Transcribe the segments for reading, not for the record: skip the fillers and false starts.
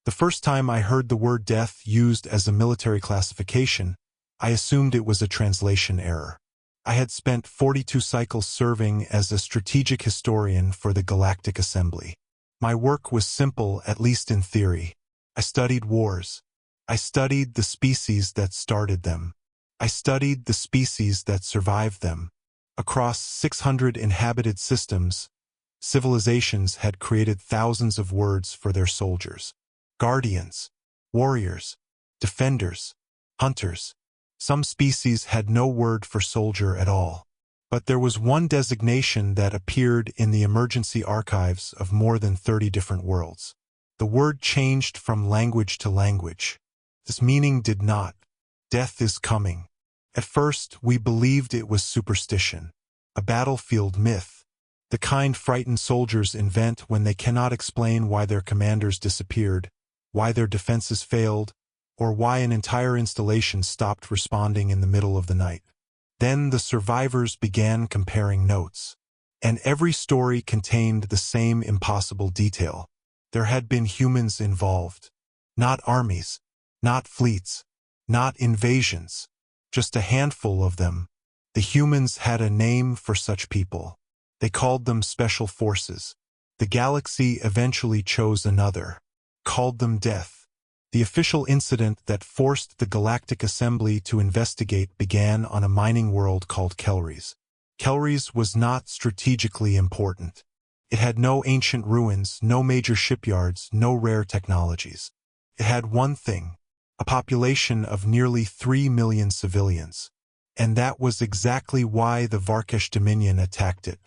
The first time I heard the word death used as a military classification, I assumed it was a translation error. I had spent 42 cycles serving as a strategic historian for the Galactic Assembly. My work was simple, at least in theory. I studied wars. I studied the species that started them. I studied the species that survived them. Across 600 inhabited systems, civilizations had created thousands of words for their soldiers. Guardians, warriors, defenders, hunters. Some species had no word for soldier at all. But there was one designation that appeared in the emergency archives of more than 30 different worlds. The word changed from language to language. This meaning did not. Death is coming. At first, we believed it was superstition, a battlefield myth, the kind frightened soldiers invent when they cannot explain why their commanders disappeared, why their defenses failed, or why an entire installation stopped responding in the middle of the night. Then the survivors began comparing notes, and every story contained the same impossible detail. There had been humans involved. Not armies, not fleets, not invasions, just a handful of them. The humans had a name for such people. They called them special forces. The galaxy eventually chose another, called them death. The official incident that forced the Galactic Assembly to investigate began on a mining world called Kelries. Kelries was not strategically important. It had no ancient ruins, no major shipyards, no rare technologies. It had one thing, a population of nearly 3 million civilians. And that was exactly why the Varkesh Dominion attacked it.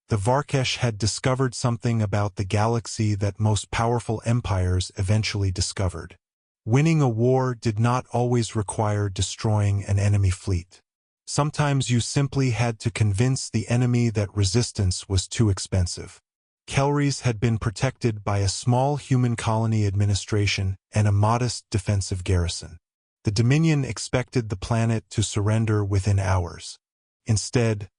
The Varkesh had discovered something about the galaxy that most powerful empires eventually discovered. Winning a war did not always require destroying an enemy fleet. Sometimes you simply had to convince the enemy that resistance was too expensive. Kelries had been protected by a small human colony administration and a modest defensive garrison. The Dominion expected the planet to surrender within hours. Instead,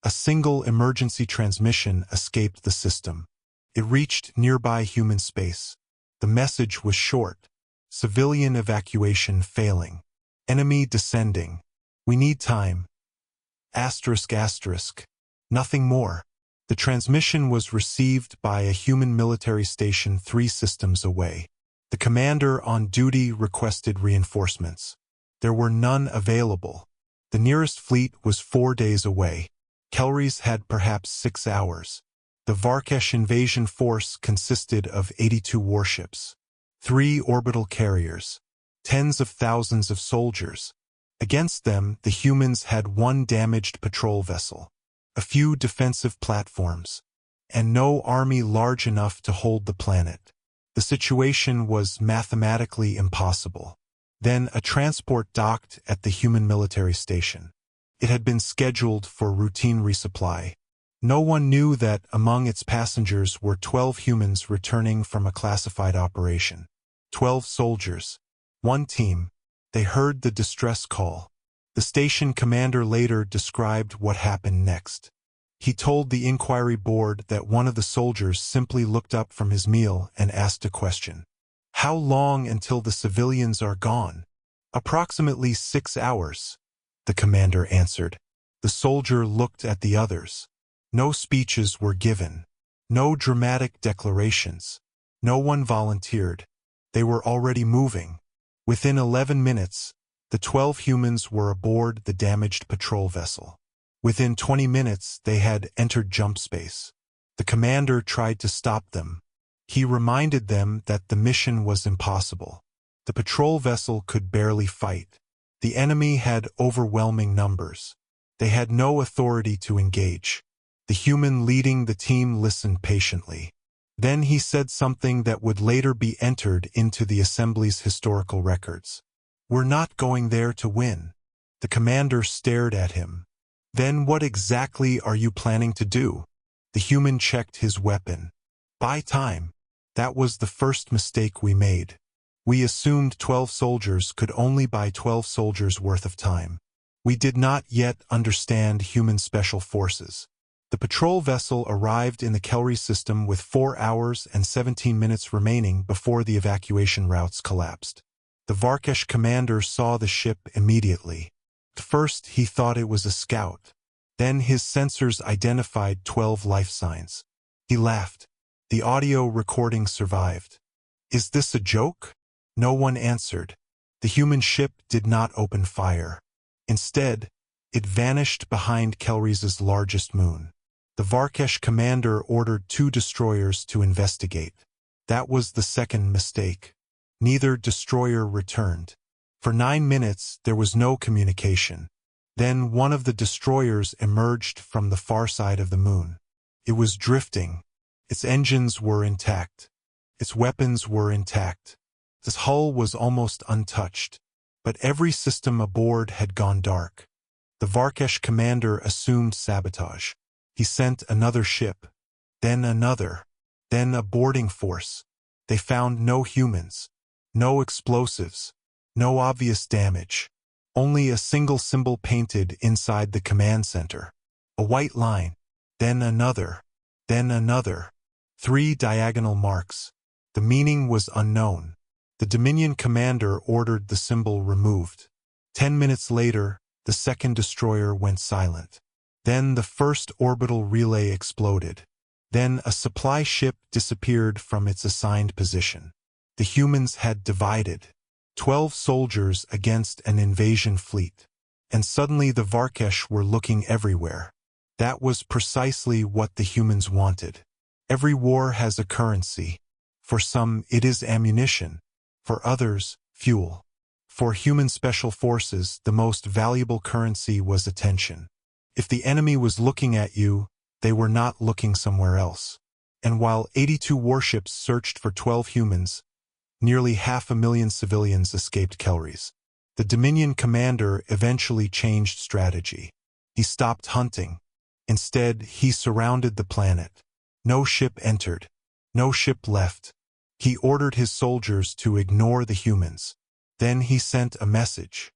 a single emergency transmission escaped the system. It reached nearby human space. The message was short. Civilian evacuation failing. Enemy descending. We need time. Asterisk asterisk. Nothing more. The transmission was received by a human military station 3 systems away. The commander on duty requested reinforcements. There were none available. The nearest fleet was 4 days away. Kelries had perhaps 6 hours. The Varkesh invasion force consisted of 82 warships, 3 orbital carriers, tens of thousands of soldiers. Against them, the humans had 1 damaged patrol vessel, a few defensive platforms, and no army large enough to hold the planet. The situation was mathematically impossible. Then a transport docked at the human military station. It had been scheduled for routine resupply. No one knew that among its passengers were 12 humans returning from a classified operation. 12 soldiers. 1 team. They heard the distress call. The station commander later described what happened next. He told the inquiry board that one of the soldiers simply looked up from his meal and asked a question. How long until the civilians are gone? Approximately 6 hours, the commander answered. The soldier looked at the others. No speeches were given. No dramatic declarations. No one volunteered. They were already moving. Within 11 minutes, the 12 humans were aboard the damaged patrol vessel. Within 20 minutes, they had entered jump space. The commander tried to stop them. He reminded them that the mission was impossible. The patrol vessel could barely fight. The enemy had overwhelming numbers. They had no authority to engage. The human leading the team listened patiently. Then he said something that would later be entered into the Assembly's historical records. We're not going there to win. The commander stared at him. Then what exactly are you planning to do? The human checked his weapon. Buy time. That was the first mistake we made. We assumed 12 soldiers could only buy 12 soldiers worth of time. We did not yet understand human special forces. The patrol vessel arrived in the Kelry system with 4 hours and 17 minutes remaining before the evacuation routes collapsed. The Varkesh commander saw the ship immediately. At first, he thought it was a scout. Then his sensors identified 12 life signs. He laughed. The audio recording survived. "Is this a joke?" No one answered. The human ship did not open fire. Instead, it vanished behind Kelry's largest moon. The Varkesh commander ordered 2 destroyers to investigate. That was the second mistake. Neither destroyer returned. For 9 minutes, there was no communication. Then one of the destroyers emerged from the far side of the moon. It was drifting. Its engines were intact. Its weapons were intact. Its hull was almost untouched. But every system aboard had gone dark. The Varkesh commander assumed sabotage. He sent another ship, then another, then a boarding force. They found no humans, no explosives, no obvious damage. Only a single symbol painted inside the command center. A white line, then another, then another. 3 diagonal marks. The meaning was unknown. The Dominion commander ordered the symbol removed. 10 minutes later, the second destroyer went silent. Then the first orbital relay exploded. Then a supply ship disappeared from its assigned position. The humans had divided. 12 soldiers against an invasion fleet. And suddenly the Varkesh were looking everywhere. That was precisely what the humans wanted. Every war has a currency. For some, it is ammunition. For others, fuel. For human special forces, the most valuable currency was attention. If the enemy was looking at you, they were not looking somewhere else. And while 82 warships searched for 12 humans, nearly 500,000 civilians escaped Kelry's. The Dominion commander eventually changed strategy. He stopped hunting. Instead, he surrounded the planet. No ship entered. No ship left. He ordered his soldiers to ignore the humans. Then he sent a message.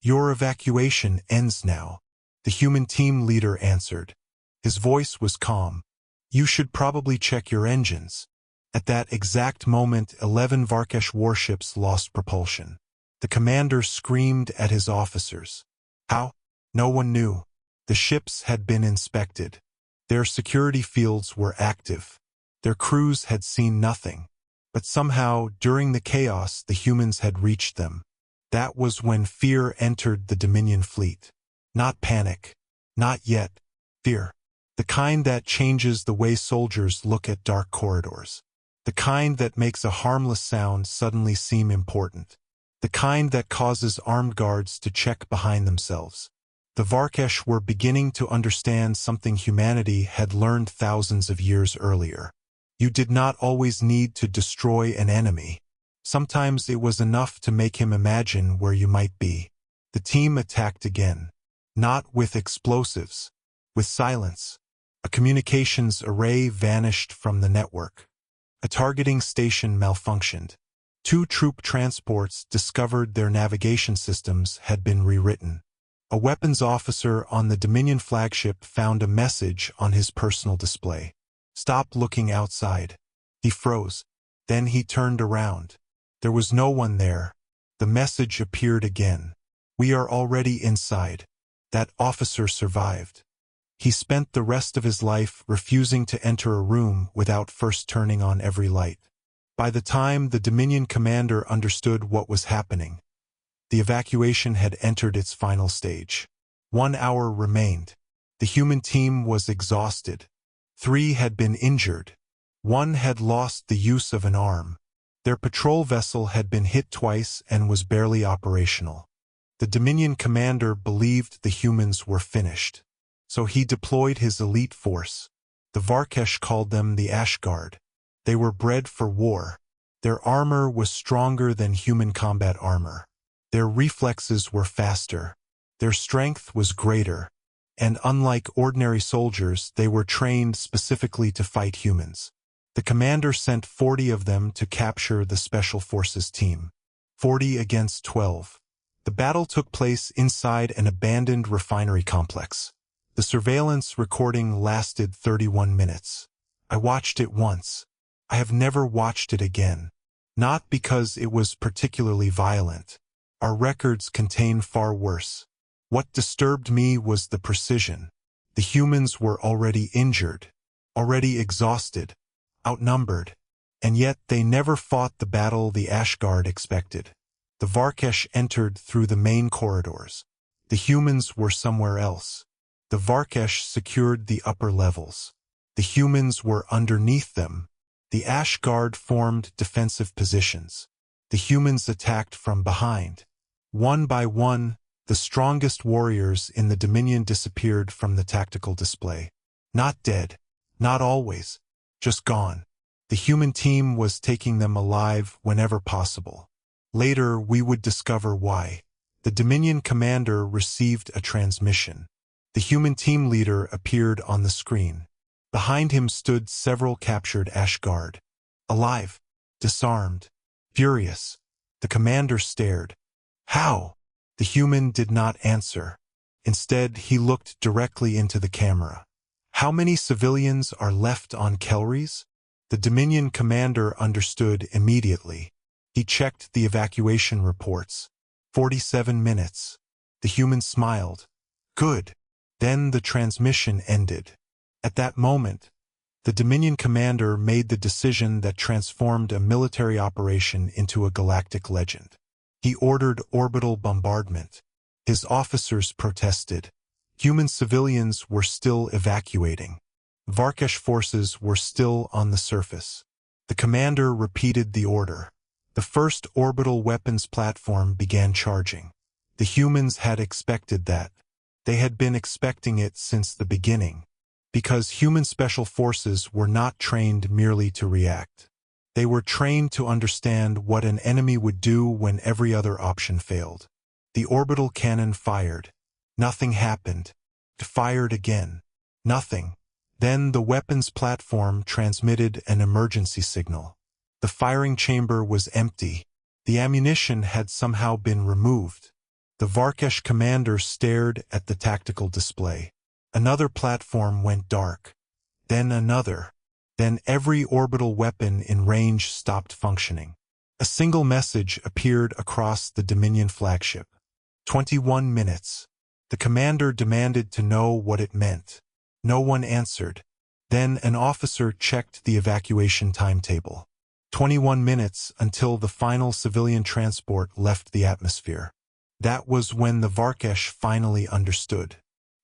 "Your evacuation ends now." The human team leader answered. His voice was calm. "You should probably check your engines." At that exact moment, 11 Varkesh warships lost propulsion. The commander screamed at his officers. How? No one knew. The ships had been inspected. Their security fields were active. Their crews had seen nothing. But somehow, during the chaos, the humans had reached them. That was when fear entered the Dominion fleet. Not panic. Not yet. Fear. The kind that changes the way soldiers look at dark corridors. The kind that makes a harmless sound suddenly seem important. The kind that causes armed guards to check behind themselves. The Varkesh were beginning to understand something humanity had learned thousands of years earlier. You did not always need to destroy an enemy. Sometimes it was enough to make him imagine where you might be. The team attacked again. Not with explosives. With silence. A communications array vanished from the network. A targeting station malfunctioned. 2 troop transports discovered their navigation systems had been rewritten. A weapons officer on the Dominion flagship found a message on his personal display. "Stop looking outside." He froze. Then he turned around. There was no one there. The message appeared again. "We are already inside." That officer survived. He spent the rest of his life refusing to enter a room without first turning on every light. By the time the Dominion commander understood what was happening, the evacuation had entered its final stage. 1 hour remained. The human team was exhausted. 3 had been injured. 1 had lost the use of an arm. Their patrol vessel had been hit twice and was barely operational. The Dominion commander believed the humans were finished. So he deployed his elite force. The Varkesh called them the Ashguard. They were bred for war. Their armor was stronger than human combat armor. Their reflexes were faster. Their strength was greater. And unlike ordinary soldiers, they were trained specifically to fight humans. The commander sent 40 of them to capture the Special Forces team. 40 against 12. The battle took place inside an abandoned refinery complex. The surveillance recording lasted 31 minutes. I watched it once. I have never watched it again. Not because it was particularly violent. Our records contain far worse. What disturbed me was the precision. The humans were already injured, already exhausted, outnumbered, and yet they never fought the battle the Ashguard expected. The Varkesh entered through the main corridors. The humans were somewhere else. The Varkesh secured the upper levels. The humans were underneath them. The Ashguard formed defensive positions. The humans attacked from behind. One by one, the strongest warriors in the Dominion disappeared from the tactical display. Not dead, not always, just gone. The human team was taking them alive whenever possible. Later, we would discover why. The Dominion commander received a transmission. The human team leader appeared on the screen. Behind him stood several captured Ashguard. Alive, disarmed, furious. The commander stared. How? The human did not answer. Instead, he looked directly into the camera. How many civilians are left on Kelries? The Dominion commander understood immediately. He checked the evacuation reports. 47 minutes. The human smiled. Good. Then the transmission ended. At that moment, the Dominion commander made the decision that transformed a military operation into a galactic legend. He ordered orbital bombardment. His officers protested. Human civilians were still evacuating. Varkesh forces were still on the surface. The commander repeated the order. The first orbital weapons platform began charging. The humans had expected that. They had been expecting it since the beginning. Because human special forces were not trained merely to react. They were trained to understand what an enemy would do when every other option failed. The orbital cannon fired. Nothing happened. It fired again. Nothing. Then the weapons platform transmitted an emergency signal. The firing chamber was empty. The ammunition had somehow been removed. The Varkesh commander stared at the tactical display. Another platform went dark. Then another. Then every orbital weapon in range stopped functioning. A single message appeared across the Dominion flagship. 21 minutes. The commander demanded to know what it meant. No one answered. Then an officer checked the evacuation timetable. 21 minutes until the final civilian transport left the atmosphere. That was when the Varkesh finally understood.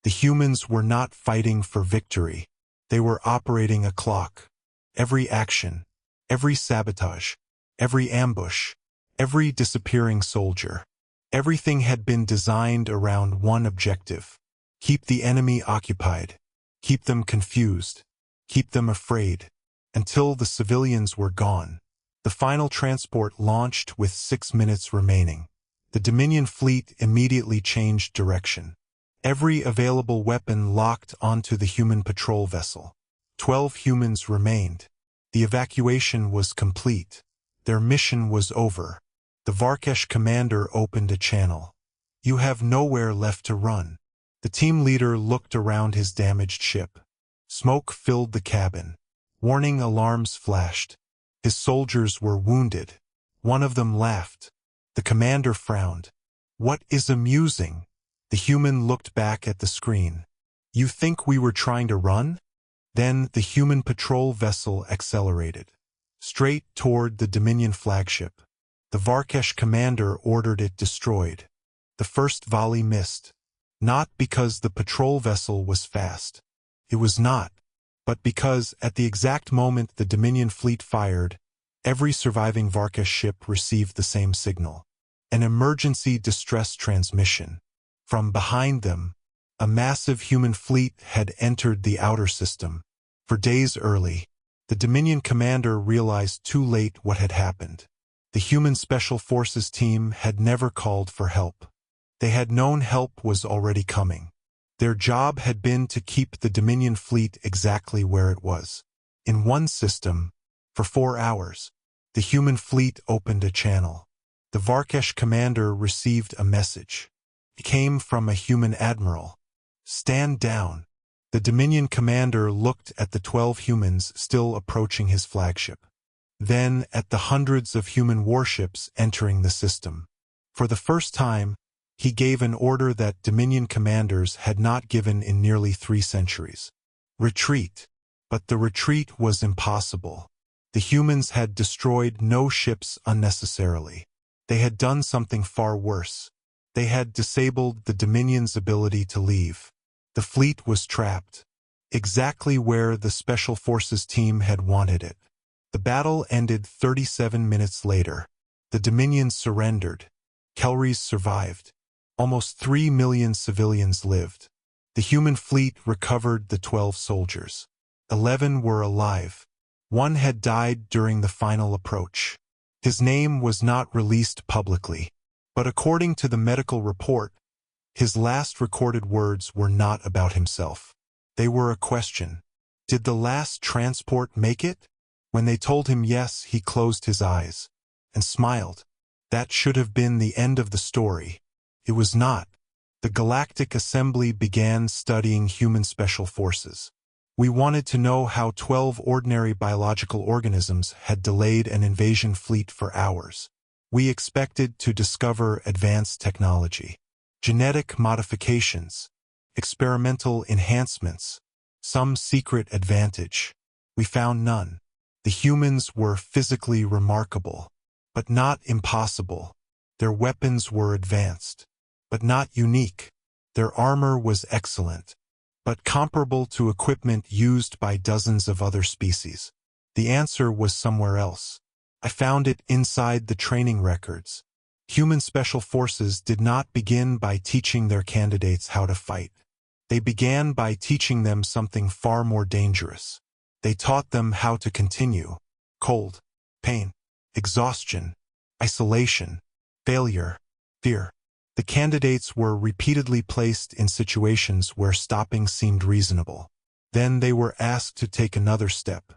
The humans were not fighting for victory. They were operating a clock. Every action, every sabotage, every ambush, every disappearing soldier. Everything had been designed around one objective. Keep the enemy occupied. Keep them confused. Keep them afraid. Until the civilians were gone. The final transport launched with 6 minutes remaining. The Dominion fleet immediately changed direction. Every available weapon locked onto the human patrol vessel. 12 humans remained. The evacuation was complete. Their mission was over. The Varkesh commander opened a channel. You have nowhere left to run. The team leader looked around his damaged ship. Smoke filled the cabin. Warning alarms flashed. His soldiers were wounded. One of them laughed. The commander frowned. What is amusing? The human looked back at the screen. You think we were trying to run? Then the human patrol vessel accelerated. Straight toward the Dominion flagship. The Varkesh commander ordered it destroyed. The first volley missed. Not because the patrol vessel was fast. It was not. But because at the exact moment the Dominion fleet fired, every surviving Varkesh ship received the same signal. An emergency distress transmission. From behind them, a massive human fleet had entered the outer system. For days early, the Dominion commander realized too late what had happened. The human special forces team had never called for help. They had known help was already coming. Their job had been to keep the Dominion fleet exactly where it was. In one system, for 4 hours, the human fleet opened a channel. The Varkesh commander received a message. It came from a human admiral. Stand down. The Dominion commander looked at the 12 humans still approaching his flagship. Then at the hundreds of human warships entering the system. For the first time, he gave an order that Dominion commanders had not given in nearly 3 centuries. Retreat. But the retreat was impossible. The humans had destroyed no ships unnecessarily. They had done something far worse. They had disabled the Dominion's ability to leave. The fleet was trapped, exactly where the Special Forces team had wanted it. The battle ended 37 minutes later. The Dominion surrendered. Kelries survived. Almost 3 million civilians lived. The human fleet recovered the 12 soldiers. 11 were alive. 1 had died during the final approach. His name was not released publicly, but according to the medical report, his last recorded words were not about himself. They were a question. Did the last transport make it? When they told him yes, he closed his eyes and smiled. That should have been the end of the story. It was not. The Galactic Assembly began studying human special forces. We wanted to know how 12 ordinary biological organisms had delayed an invasion fleet for hours. We expected to discover advanced technology, genetic modifications, experimental enhancements, some secret advantage. We found none. The humans were physically remarkable, but not impossible. Their weapons were advanced, but not unique. Their armor was excellent, but comparable to equipment used by dozens of other species. The answer was somewhere else. I found it inside the training records. Human special forces did not begin by teaching their candidates how to fight. They began by teaching them something far more dangerous. They taught them how to continue. Cold, pain, exhaustion, isolation, failure, fear. The candidates were repeatedly placed in situations where stopping seemed reasonable. Then they were asked to take another step.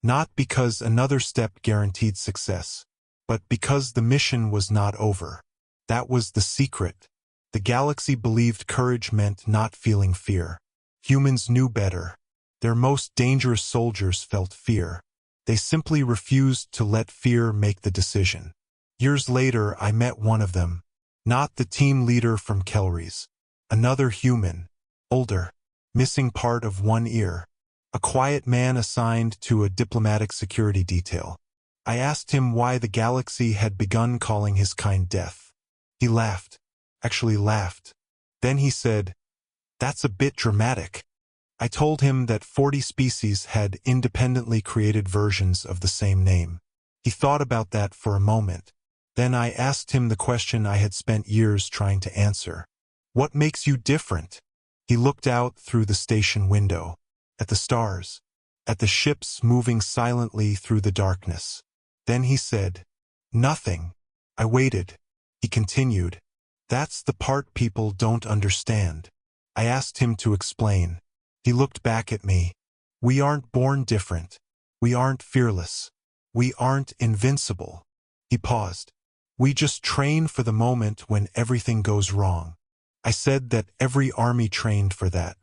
Not because another step guaranteed success, but because the mission was not over. That was the secret. The galaxy believed courage meant not feeling fear. Humans knew better. Their most dangerous soldiers felt fear. They simply refused to let fear make the decision. Years later, I met one of them. Not the team leader from Kelries. Another human. Older. Missing part of one ear. A quiet man assigned to a diplomatic security detail. I asked him why the galaxy had begun calling his kind death. He laughed. Actually laughed. Then he said, "That's a bit dramatic." I told him that 40 species had independently created versions of the same name. He thought about that for a moment. Then I asked him the question I had spent years trying to answer. What makes you different? He looked out through the station window, at the stars, at the ships moving silently through the darkness. Then he said, "Nothing." I waited. He continued, "That's the part people don't understand." I asked him to explain. He looked back at me. "We aren't born different. We aren't fearless. We aren't invincible." He paused. "We just train for the moment when everything goes wrong." I said that every army trained for that.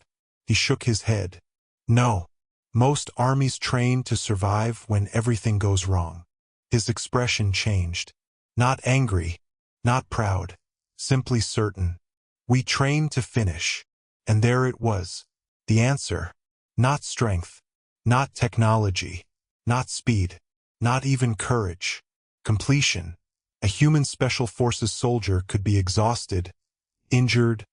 He shook his head. "No. Most armies train to survive when everything goes wrong." His expression changed. Not angry, not proud, simply certain. "We train to finish." And there it was. The answer. Not strength, not technology, not speed, not even courage. Completion. A human special forces soldier could be exhausted, injured,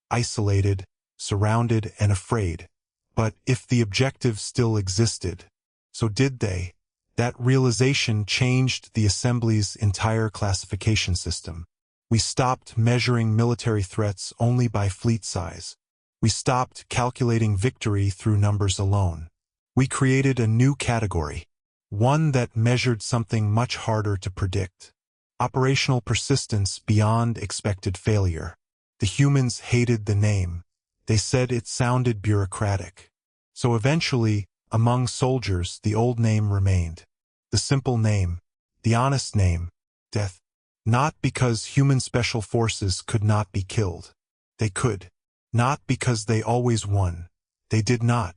isolated, surrounded, and afraid. But if the objective still existed, so did they. That realization changed the Assembly's entire classification system. We stopped measuring military threats only by fleet size. We stopped calculating victory through numbers alone. We created a new category, one that measured something much harder to predict. Operational persistence beyond expected failure. The humans hated the name. They said it sounded bureaucratic. So eventually, among soldiers, the old name remained. The simple name, the honest name, death. Not because human special forces could not be killed. They could. Not because they always won. They did not.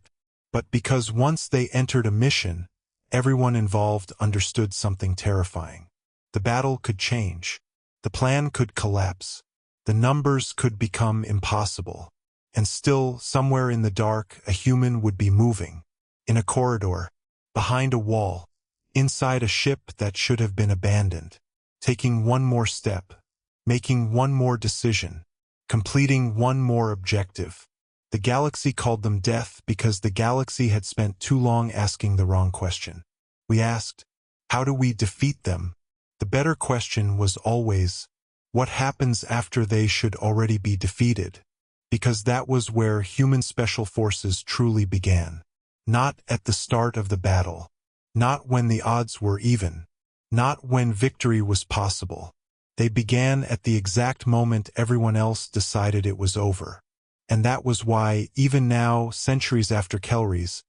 But because once they entered a mission, everyone involved understood something terrifying. The battle could change. The plan could collapse. The numbers could become impossible. And still, somewhere in the dark, a human would be moving. In a corridor, behind a wall, inside a ship that should have been abandoned. Taking one more step, making one more decision, completing one more objective. The galaxy called them death because the galaxy had spent too long asking the wrong question. We asked, how do we defeat them? The better question was always, what happens after they should already be defeated? Because that was where human special forces truly began. Not at the start of the battle. Not when the odds were even. Not when victory was possible. They began at the exact moment everyone else decided it was over. And that was why, even now, centuries after Kelries,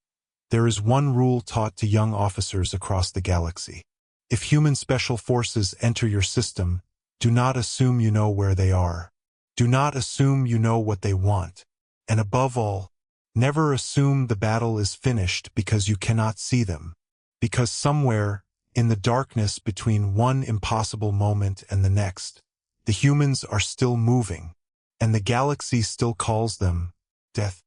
there is one rule taught to young officers across the galaxy. If human special forces enter your system, do not assume you know where they are. Do not assume you know what they want. And above all, never assume the battle is finished because you cannot see them. Because somewhere, in the darkness between one impossible moment and the next, the humans are still moving, and the galaxy still calls them death.